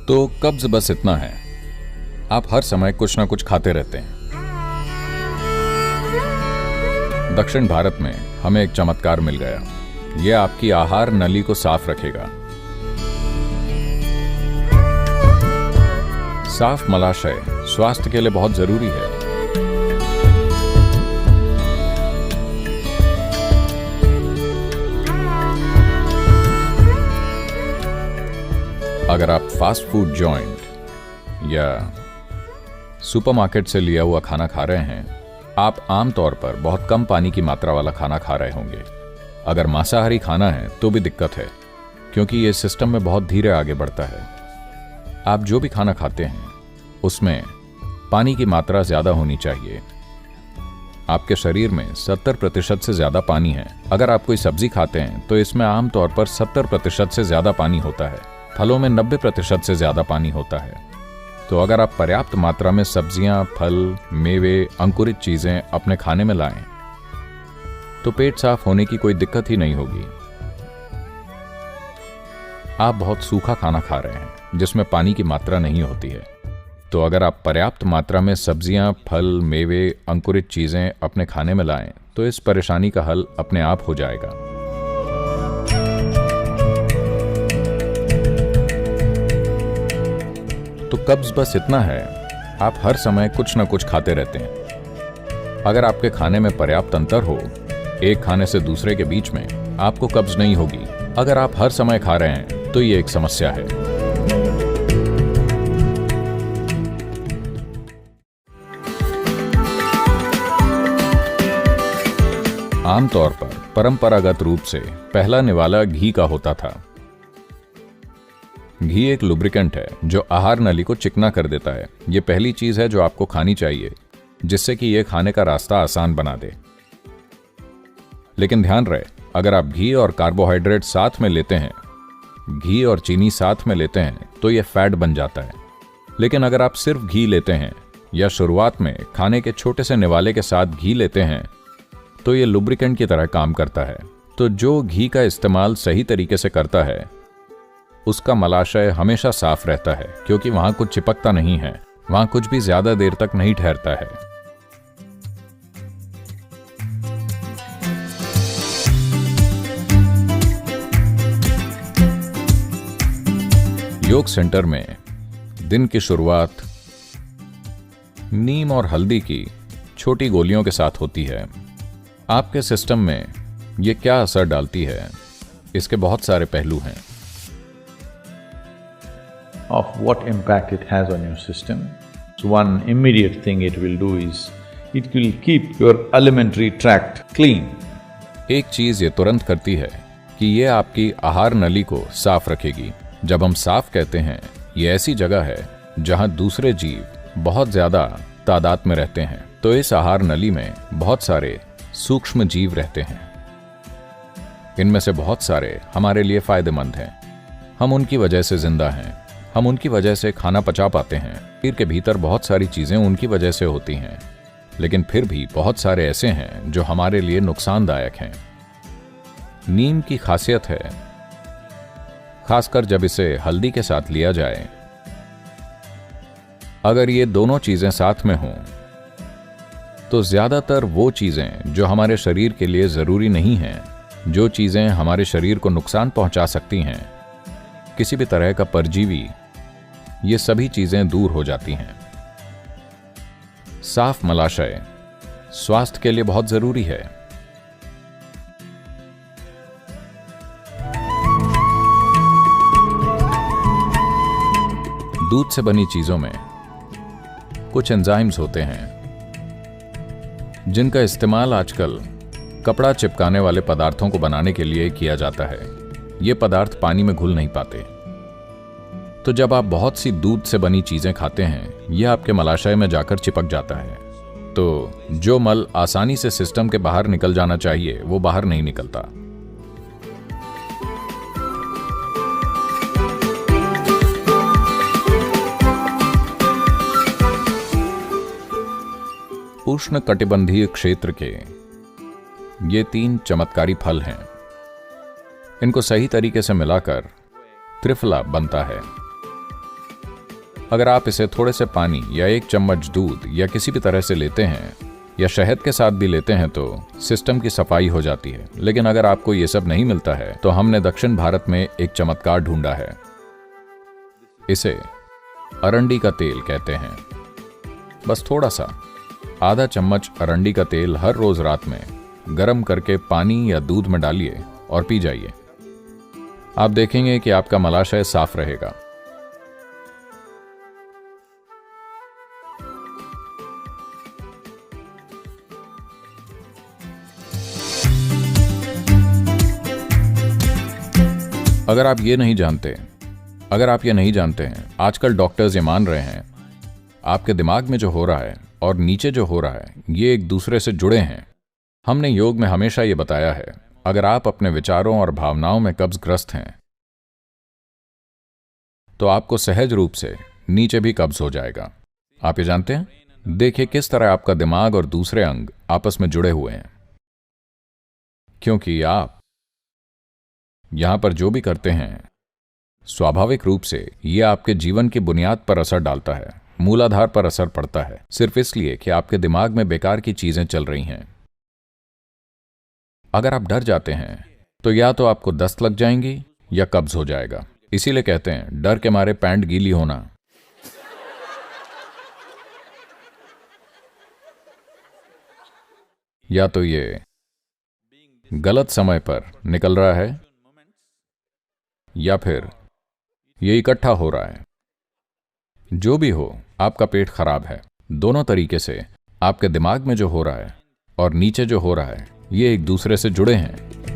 तो कब्ज बस इतना है, आप हर समय कुछ ना कुछ खाते रहते हैं। दक्षिण भारत में हमें एक चमत्कार मिल गया, यह आपकी आहार नली को साफ रखेगा। साफ मलाशय स्वास्थ्य के लिए बहुत जरूरी है। अगर आप फास्ट फूड जॉइंट या सुपरमार्केट से लिया हुआ खाना खा रहे हैं, आप आमतौर पर बहुत कम पानी की मात्रा वाला खाना खा रहे होंगे। अगर मांसाहारी खाना है तो भी दिक्कत है, क्योंकि यह सिस्टम में बहुत धीरे आगे बढ़ता है। आप जो भी खाना खाते हैं उसमें पानी की मात्रा ज्यादा होनी चाहिए। आपके शरीर में 70% से ज्यादा पानी है। अगर आप कोई सब्जी खाते हैं तो इसमें आमतौर पर 70% से ज्यादा पानी होता है। फलों में 90% से ज्यादा पानी होता है। तो अगर आप पर्याप्त मात्रा में सब्जियां, फल, मेवे, अंकुरित चीजें अपने खाने में लाएं, तो पेट साफ होने की कोई दिक्कत ही नहीं होगी। आप बहुत सूखा खाना खा रहे हैं जिसमें पानी की मात्रा नहीं होती है। तो अगर आप पर्याप्त मात्रा में सब्जियां, फल, मेवे, अंकुरित चीजें अपने खाने में लाएं, तो इस परेशानी का हल अपने आप हो जाएगा। तो कब्ज बस इतना है, आप हर समय कुछ ना कुछ खाते रहते हैं। अगर आपके खाने में पर्याप्त अंतर हो, एक खाने से दूसरे के बीच में, आपको कब्ज नहीं होगी। अगर आप हर समय खा रहे हैं तो ये एक समस्या है। आमतौर पर परंपरागत रूप से पहला निवाला घी का होता था। घी एक लुब्रिकेंट है जो आहार नली को चिकना कर देता है। यह पहली चीज है जो आपको खानी चाहिए, जिससे कि यह खाने का रास्ता आसान बना दे। लेकिन ध्यान रहे, अगर आप घी और कार्बोहाइड्रेट साथ में लेते हैं, घी और चीनी साथ में लेते हैं, तो यह फैट बन जाता है। लेकिन अगर आप सिर्फ घी लेते हैं या शुरुआत में खाने के छोटे से निवाले के साथ घी लेते हैं, तो यह लुब्रिकेंट की तरह काम करता है। तो जो घी का इस्तेमाल सही तरीके से करता है, उसका मलाशय हमेशा साफ रहता है, क्योंकि वहां कुछ चिपकता नहीं है, वहां कुछ भी ज्यादा देर तक नहीं ठहरता है। योग सेंटर में दिन की शुरुआत नीम और हल्दी की छोटी गोलियों के साथ होती है। आपके सिस्टम में यह क्या असर डालती है, इसके बहुत सारे पहलू हैं। Of what impact it has on your system. So one immediate thing it will do is, it will keep your alimentary tract clean. एक चीज ये तुरंत करती है कि ये आपकी आहार नली को साफ रखेगी। जब हम साफ कहते हैं, ये ऐसी जगह है जहां दूसरे जीव बहुत ज्यादा तादाद में रहते हैं। तो इस आहार नली में बहुत सारे सूक्ष्म जीव रहते हैं। इनमें से बहुत सारे हमारे लिए फायदेमंद हैं। हम उनकी वजह से जिंदा हैं। हम उनकी वजह से खाना पचा पाते हैं। शरीर के भीतर बहुत सारी चीजें उनकी वजह से होती हैं, लेकिन फिर भी बहुत सारे ऐसे हैं जो हमारे लिए नुकसानदायक हैं। नीम की खासियत है, खासकर जब इसे हल्दी के साथ लिया जाए, अगर ये दोनों चीजें साथ में हों, तो ज्यादातर वो चीजें जो हमारे शरीर के लिए जरूरी नहीं हैं, जो चीजें हमारे शरीर को नुकसान पहुंचा सकती हैं, किसी भी तरह का परजीवी, ये सभी चीजें दूर हो जाती हैं। साफ मलाशय स्वास्थ्य के लिए बहुत जरूरी है। दूध से बनी चीजों में कुछ एंजाइम्स होते हैं जिनका इस्तेमाल आजकल कपड़ा चिपकाने वाले पदार्थों को बनाने के लिए किया जाता है। ये पदार्थ पानी में घुल नहीं पाते। तो जब आप बहुत सी दूध से बनी चीजें खाते हैं, यह आपके मलाशय में जाकर चिपक जाता है। तो जो मल आसानी से सिस्टम के बाहर निकल जाना चाहिए, वो बाहर नहीं निकलता। उष्ण कटिबंधीय क्षेत्र के ये 3 चमत्कारी फल हैं। इनको सही तरीके से मिलाकर त्रिफला बनता है। अगर आप इसे थोड़े से पानी या 1 चम्मच दूध या किसी भी तरह से लेते हैं या शहद के साथ भी लेते हैं तो सिस्टम की सफाई हो जाती है। लेकिन अगर आपको ये सब नहीं मिलता है तो हमने दक्षिण भारत में एक चमत्कार ढूंढा है। इसे अरंडी का तेल कहते हैं। बस थोड़ा सा आधा चम्मच अरंडी का तेल हर रोज रात में गर्म करके पानी या दूध में डालिए और पी जाइए। आप देखेंगे कि आपका मलाशय साफ रहेगा। अगर आप ये नहीं जानते हैं, आजकल डॉक्टर्स ये मान रहे हैं आपके दिमाग में जो हो रहा है और नीचे जो हो रहा है ये एक दूसरे से जुड़े हैं। हमने योग में हमेशा ये बताया है, अगर आप अपने विचारों और भावनाओं में कब्जग्रस्त हैं तो आपको सहज रूप से नीचे भी कब्ज हो जाएगा। आप ये जानते हैं? देखिए किस तरह आपका दिमाग और दूसरे अंग आपस में जुड़े हुए हैं, क्योंकि आप यहां पर जो भी करते हैं स्वाभाविक रूप से यह आपके जीवन की बुनियाद पर असर डालता है, मूलाधार पर असर पड़ता है, सिर्फ इसलिए कि आपके दिमाग में बेकार की चीजें चल रही हैं। अगर आप डर जाते हैं तो या तो आपको दस्त लग जाएंगी या कब्ज हो जाएगा। इसीलिए कहते हैं डर के मारे पैंट गीली होना। या तो ये गलत समय पर निकल रहा है या फिर ये इकट्ठा हो रहा है। जो भी हो, आपका पेट खराब है। दोनों तरीके से आपके दिमाग में जो हो रहा है और नीचे जो हो रहा है ये एक दूसरे से जुड़े हैं।